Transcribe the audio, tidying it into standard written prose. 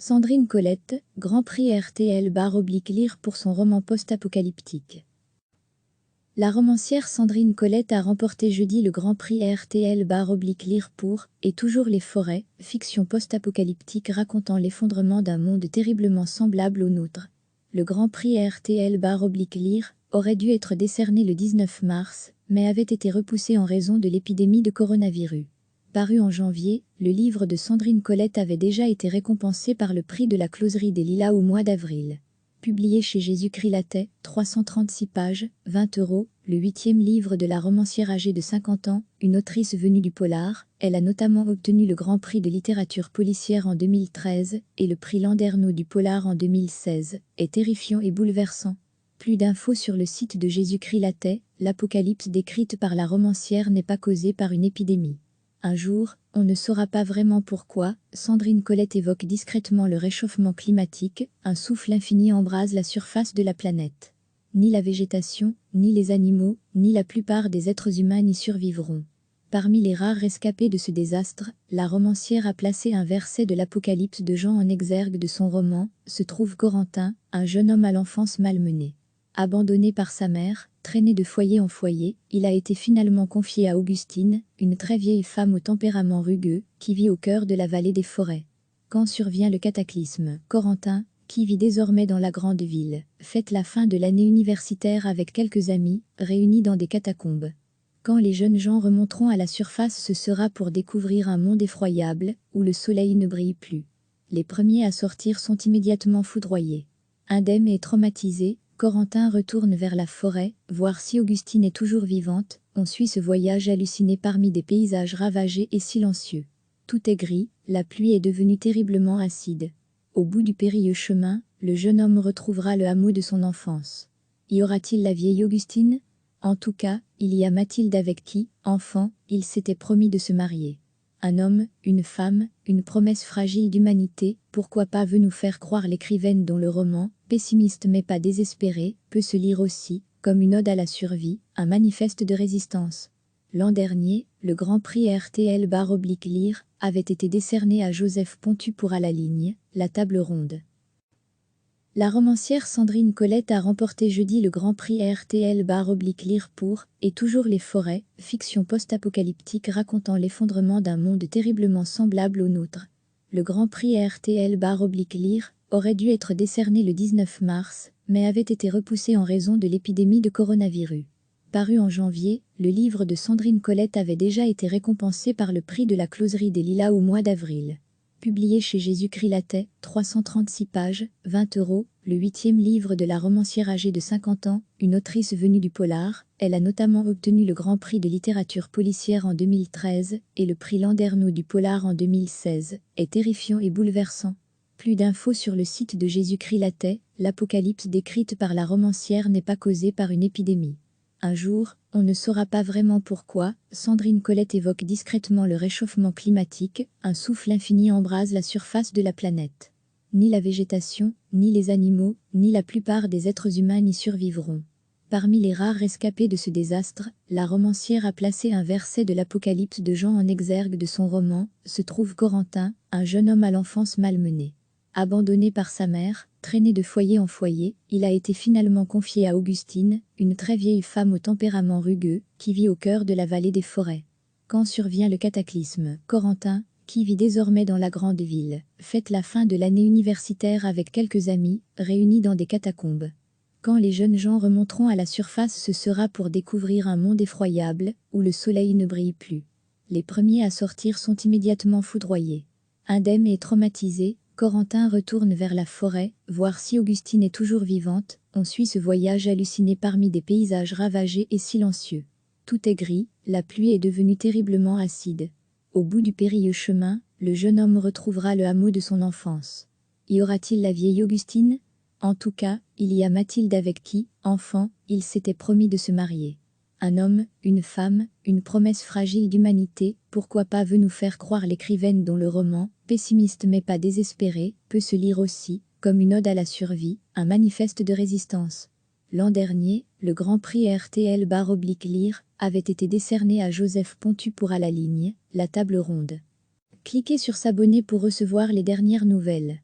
Sandrine Colette, Grand Prix RTL/Lire pour son roman post-apocalyptique. La romancière Sandrine Colette a remporté jeudi le Grand Prix RTL/Lire pour « Et toujours les forêts », fiction post-apocalyptique racontant l'effondrement d'un monde terriblement semblable au nôtre. Le Grand Prix RTL/Lire aurait dû être décerné le 19 mars, mais avait été repoussé en raison de l'épidémie de coronavirus. Paru en janvier, le livre de Sandrine Colette avait déjà été récompensé par le prix de la Closerie des Lilas au mois d'avril. Publié chez Jésus-Christ Latet, 336 pages, 20 €, le 8e livre de la romancière âgée de 50 ans, une autrice venue du polar, elle a notamment obtenu le Grand Prix de littérature policière en 2013 et le prix Landerneau du polar en 2016, est terrifiant et bouleversant. Plus d'infos sur le site de Jésus-Christ Latet, l'apocalypse décrite par la romancière n'est pas causée par une épidémie. Un jour, on ne saura pas vraiment pourquoi, Sandrine Colette évoque discrètement le réchauffement climatique, un souffle infini embrase la surface de la planète. Ni la végétation, ni les animaux, ni la plupart des êtres humains n'y survivront. Parmi les rares rescapés de ce désastre, la romancière a placé un verset de l'Apocalypse de Jean en exergue de son roman, se trouve Corentin, un jeune homme à l'enfance malmenée. Abandonné par sa mère, traîné de foyer en foyer, il a été finalement confié à Augustine, une très vieille femme au tempérament rugueux, qui vit au cœur de la vallée des forêts. Quand survient le cataclysme, Corentin, qui vit désormais dans la grande ville, fête la fin de l'année universitaire avec quelques amis, réunis dans des catacombes. Quand les jeunes gens remonteront à la surface, ce sera pour découvrir un monde effroyable, où le soleil ne brille plus. Les premiers à sortir sont immédiatement foudroyés. Indemne et traumatisé, Corentin retourne vers la forêt, voir si Augustine est toujours vivante. On suit ce voyage halluciné parmi des paysages ravagés et silencieux. Tout est gris, la pluie est devenue terriblement acide. Au bout du périlleux chemin, le jeune homme retrouvera le hameau de son enfance. Y aura-t-il la vieille Augustine? En tout cas, il y a Mathilde avec qui, enfant, il s'était promis de se marier. Un homme, une femme, une promesse fragile d'humanité, pourquoi pas veut nous faire croire l'écrivaine dont le roman, pessimiste mais pas désespéré, peut se lire aussi, comme une ode à la survie, un manifeste de résistance. L'an dernier, le Grand Prix RTL/Lire avait été décerné à Joseph Pontu pour À la ligne, la table ronde. La romancière Sandrine Colette a remporté jeudi le Grand Prix RTL/Lire pour « Et toujours les forêts », fiction post-apocalyptique racontant l'effondrement d'un monde terriblement semblable au nôtre. Le Grand Prix RTL/Lire aurait dû être décerné le 19 mars, mais avait été repoussé en raison de l'épidémie de coronavirus. Paru en janvier, le livre de Sandrine Colette avait déjà été récompensé par le prix de la Closerie des Lilas au mois d'avril. Publié chez Jésus-Christ Latet, 336 pages, 20 €, le 8e livre de la romancière âgée de 50 ans, une autrice venue du polar, elle a notamment obtenu le Grand Prix de littérature policière en 2013 et le prix Landerneau du polar en 2016, est terrifiant et bouleversant. Plus d'infos sur le site de Jésus-Christ Latet, l'apocalypse décrite par la romancière n'est pas causée par une épidémie. Un jour, on ne saura pas vraiment pourquoi, Sandrine Colette évoque discrètement le réchauffement climatique, un souffle infini embrase la surface de la planète. Ni la végétation, ni les animaux, ni la plupart des êtres humains n'y survivront. Parmi les rares rescapés de ce désastre, la romancière a placé un verset de l'Apocalypse de Jean en exergue de son roman, se trouve Corentin, un jeune homme à l'enfance malmenée. Abandonné par sa mère, traîné de foyer en foyer, il a été finalement confié à Augustine, une très vieille femme au tempérament rugueux, qui vit au cœur de la vallée des forêts. Quand survient le cataclysme, Corentin, qui vit désormais dans la grande ville, fête la fin de l'année universitaire avec quelques amis, réunis dans des catacombes. Quand les jeunes gens remonteront à la surface, ce sera pour découvrir un monde effroyable, où le soleil ne brille plus. Les premiers à sortir sont immédiatement foudroyés. Indemne et traumatisé, Corentin retourne vers la forêt, voir si Augustine est toujours vivante. On suit ce voyage halluciné parmi des paysages ravagés et silencieux. Tout est gris, la pluie est devenue terriblement acide. Au bout du périlleux chemin, le jeune homme retrouvera le hameau de son enfance. Y aura-t-il la vieille Augustine? En tout cas, il y a Mathilde avec qui, enfant, il s'était promis de se marier. Un homme, une femme, une promesse fragile d'humanité, pourquoi pas veut nous faire croire l'écrivaine dont le roman, pessimiste mais pas désespéré, peut se lire aussi, comme une ode à la survie, un manifeste de résistance. L'an dernier, le Grand Prix RTL/Lire avait été décerné à Joseph Pontu pour À la ligne, la table ronde. Cliquez sur s'abonner pour recevoir les dernières nouvelles.